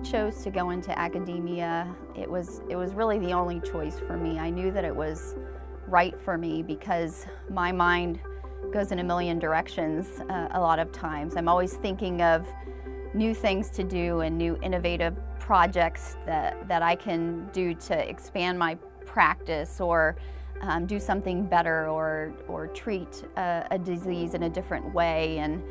chose to go into academia, it was really the only choice for me. I knew that it was right for me because my mind goes in a million directions a lot of times. I'm always thinking of new things to do and new innovative projects that I can do to expand my practice or do something better or treat a disease in a different way. And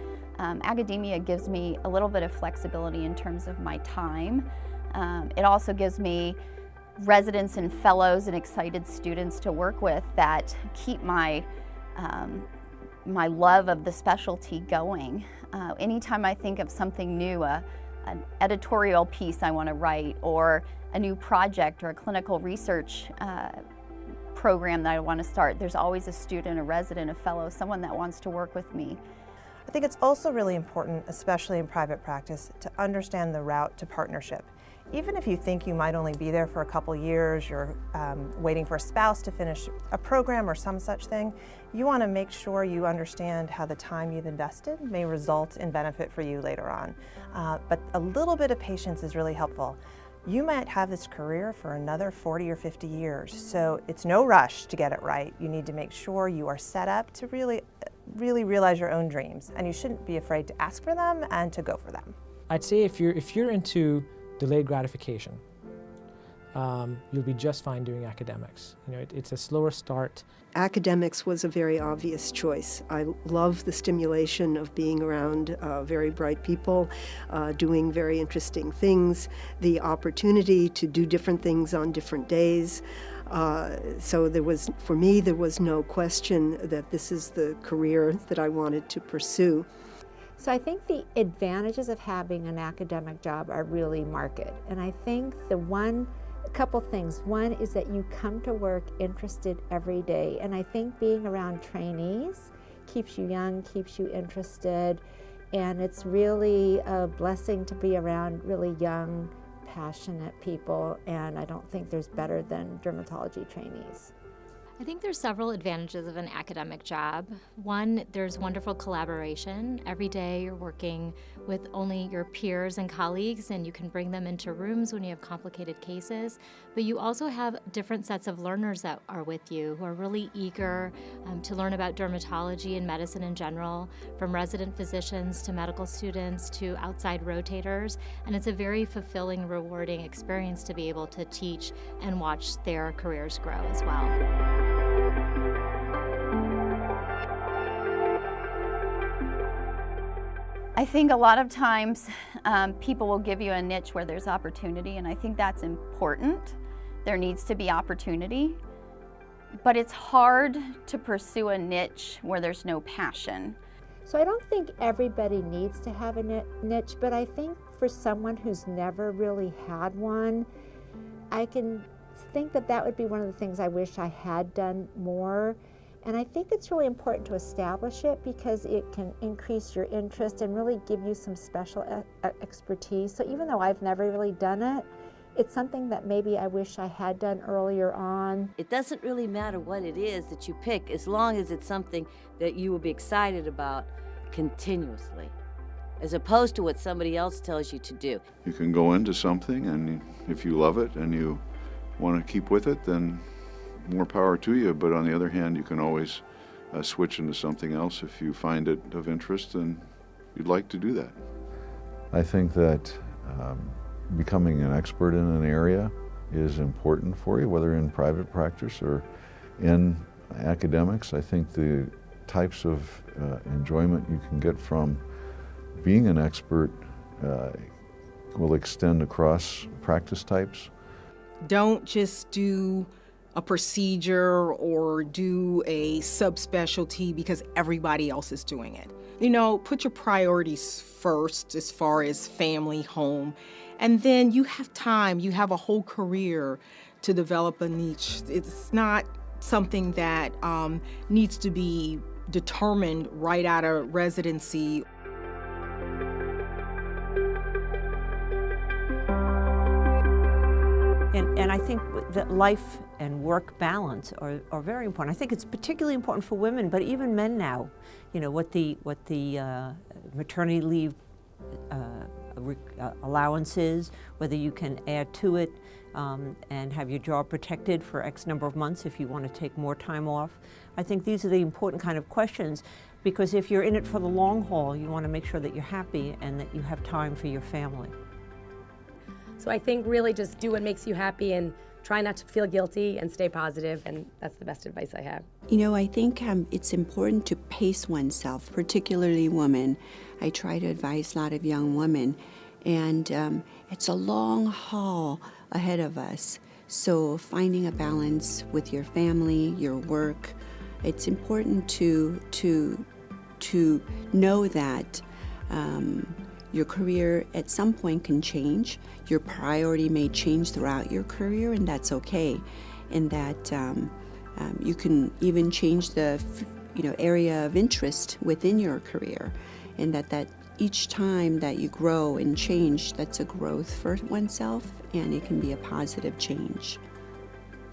academia gives me a little bit of flexibility in terms of my time. It also gives me residents and fellows and excited students to work with that keep my my love of the specialty going. Anytime I think of something new, an editorial piece I want to write, or a new project or a clinical research program that I want to start, there's always a student, a resident, a fellow, someone that wants to work with me. I think it's also really important, especially in private practice, to understand the route to partnership. Even if you think you might only be there for a couple years, you're waiting for a spouse to finish a program or some such thing, you want to make sure you understand how the time you've invested may result in benefit for you later on. But a little bit of patience is really helpful. You might have this career for another 40 or 50 years, so it's no rush to get it right. You need to make sure you are set up to really realize your own dreams, and you shouldn't be afraid to ask for them and to go for them. I'd say if you're into delayed gratification, you'll be just fine doing academics. You know, it's a slower start. Academics was a very obvious choice. I love the stimulation of being around very bright people, doing very interesting things, the opportunity to do different things on different days. So for me, there was no question that this is the career that I wanted to pursue. So I think the advantages of having an academic job are really marked. And I think a couple things. One is that you come to work interested every day. And I think being around trainees keeps you young, keeps you interested. And it's really a blessing to be around really young, passionate people. And I don't think there's better than dermatology trainees. I think there's several advantages of an academic job. One, there's wonderful collaboration. Every day you're working with only your peers and colleagues, and you can bring them into rooms when you have complicated cases. But you also have different sets of learners that are with you who are really eager to learn about dermatology and medicine in general, from resident physicians to medical students to outside rotators. And it's a very fulfilling, rewarding experience to be able to teach and watch their careers grow as well. I think a lot of times people will give you a niche where there's opportunity, and I think that's important. There needs to be opportunity, but it's hard to pursue a niche where there's no passion. So I don't think everybody needs to have a niche, but I think for someone who's never really had one, I can think that would be one of the things I wish I had done more. And I think it's really important to establish it because it can increase your interest and really give you some special expertise. So even though I've never really done it, it's something that maybe I wish I had done earlier on. It doesn't really matter what it is that you pick as long as it's something that you will be excited about continuously, as opposed to what somebody else tells you to do. You can go into something, and if you love it and you want to keep with it, then more power to you. But on the other hand, you can always switch into something else if you find it of interest and you'd like to do that. I think that becoming an expert in an area is important for you, whether in private practice or in academics. I think the types of enjoyment you can get from being an expert will extend across practice types. Don't just do a procedure or do a subspecialty because everybody else is doing it. You know, put your priorities first as far as family, home, and then you have time, you have a whole career to develop a niche. It's not something that needs to be determined right out of residency. And I think that life and work balance are very important. I think it's particularly important for women, but even men now. You know, what the maternity leave allowances, whether you can add to it and have your job protected for X number of months if you want to take more time off. I think these are the important kind of questions, because if you're in it for the long haul, you want to make sure that you're happy and that you have time for your family. So I think really just do what makes you happy and try not to feel guilty and stay positive, and that's the best advice I have. You know, I think it's important to pace oneself, particularly women. I try to advise a lot of young women, and it's a long haul ahead of us. So finding a balance with your family, your work, it's important to know that your career at some point can change. Your priority may change throughout your career, and that's okay. And that you can even change the area of interest within your career, and that each time that you grow and change, that's a growth for oneself, and it can be a positive change.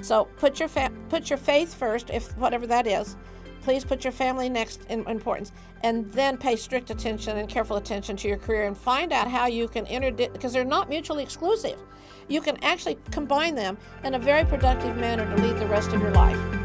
So put your faith first, if whatever that is. Please put your family next in importance, and then pay strict attention and careful attention to your career, and find out how you can because they're not mutually exclusive. You can actually combine them in a very productive manner to lead the rest of your life.